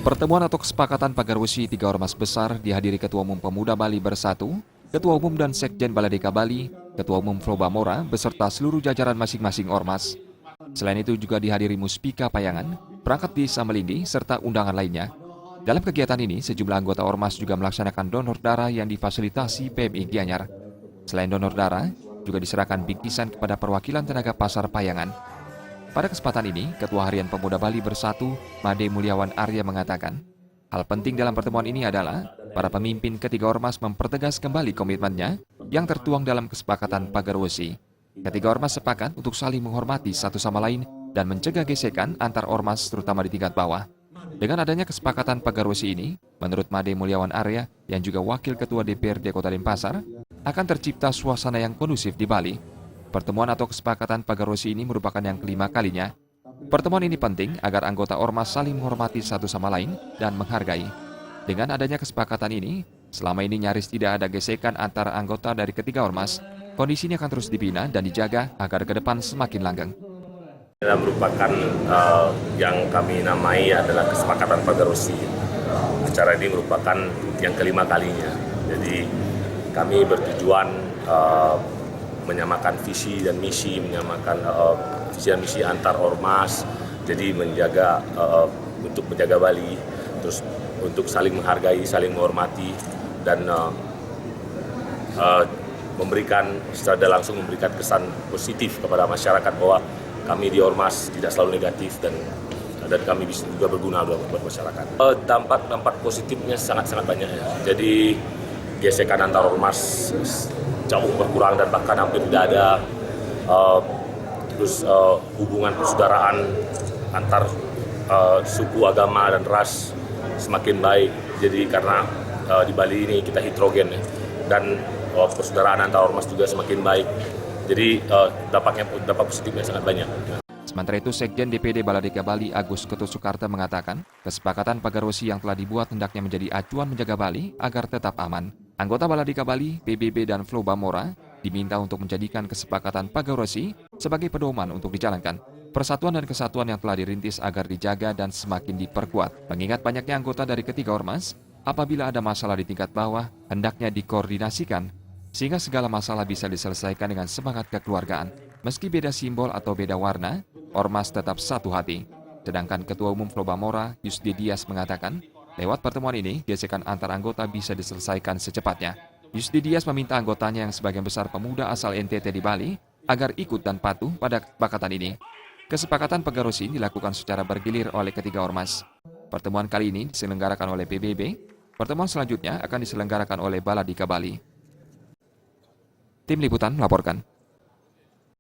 Pertemuan atau kesepakatan pagar besi tiga ormas besar dihadiri Ketua Umum Pemuda Bali Bersatu, Ketua Umum dan Sekjen Baladika Bali, Ketua Umum Floba Mora, beserta seluruh jajaran masing-masing ormas. Selain itu juga dihadiri Muspika Payangan, perangkat desa Melindi, serta undangan lainnya. Dalam kegiatan ini, sejumlah anggota ormas juga melaksanakan donor darah yang difasilitasi PMI Gianyar. Selain donor darah, juga diserahkan bingkisan kepada perwakilan tenaga pasar Payangan. Pada kesempatan ini, Ketua Harian Pemuda Bali Bersatu, Made Mulyawan Arya mengatakan, hal penting dalam pertemuan ini adalah para pemimpin ketiga ormas mempertegas kembali komitmennya yang tertuang dalam kesepakatan pagar besi. Ketiga ormas sepakat untuk saling menghormati satu sama lain dan mencegah gesekan antar ormas terutama di tingkat bawah. Dengan adanya kesepakatan pagar besi ini, menurut Made Mulyawan Arya yang juga Wakil Ketua DPRD Kota Denpasar, akan tercipta suasana yang kondusif di Bali. Pertemuan atau kesepakatan pagar besi ini merupakan yang kelima kalinya. Pertemuan ini penting agar anggota ormas saling menghormati satu sama lain dan menghargai. Dengan adanya kesepakatan ini, selama ini nyaris tidak ada gesekan antara anggota dari ketiga ormas, kondisi ini akan terus dibina dan dijaga agar ke depan semakin langgeng. Ini merupakan yang kami namai adalah kesepakatan pagar besi. Acara ini merupakan yang kelima kalinya. Jadi kami bertujuan menyamakan visi dan misi, visi dan misi antar ormas, jadi untuk menjaga Bali, terus untuk saling menghargai, saling menghormati, dan secara langsung memberikan kesan positif kepada masyarakat bahwa kami di ormas tidak selalu negatif dan kami bisa juga berguna buat masyarakat. Dampak positifnya sangat banyak ya. Jadi gesekan antar ormas jauh berkurang dan bahkan hampir tidak ada. Hubungan persaudaraan antar suku, agama, dan ras semakin baik. Jadi karena di Bali ini kita heterogen ya, dan persaudaraan antar ormas juga semakin baik. Jadi dampak positifnya sangat banyak. Sementara itu, Sekjen DPD Baladika Bali Agus Ketut Soekarta mengatakan, kesepakatan pagar besi yang telah dibuat hendaknya menjadi acuan menjaga Bali agar tetap aman. Anggota Baladika Bali, PBB, dan Floba Mora diminta untuk menjadikan kesepakatan pagar besi sebagai pedoman untuk dijalankan. Persatuan dan kesatuan yang telah dirintis agar dijaga dan semakin diperkuat. Mengingat banyaknya anggota dari ketiga ormas, apabila ada masalah di tingkat bawah, hendaknya dikoordinasikan sehingga segala masalah bisa diselesaikan dengan semangat kekeluargaan. Meski beda simbol atau beda warna, ormas tetap satu hati. Sedangkan Ketua Umum Floba Mora, Yusdi Dias mengatakan, lewat pertemuan ini, gesekan antar anggota bisa diselesaikan secepatnya. Yusdi Dias meminta anggotanya yang sebagian besar pemuda asal NTT di Bali agar ikut dan patuh pada kesepakatan ini. Kesepakatan pagar besi dilakukan secara bergilir oleh ketiga ormas. Pertemuan kali ini diselenggarakan oleh PBB, pertemuan selanjutnya akan diselenggarakan oleh Baladika Bali. Tim Liputan melaporkan.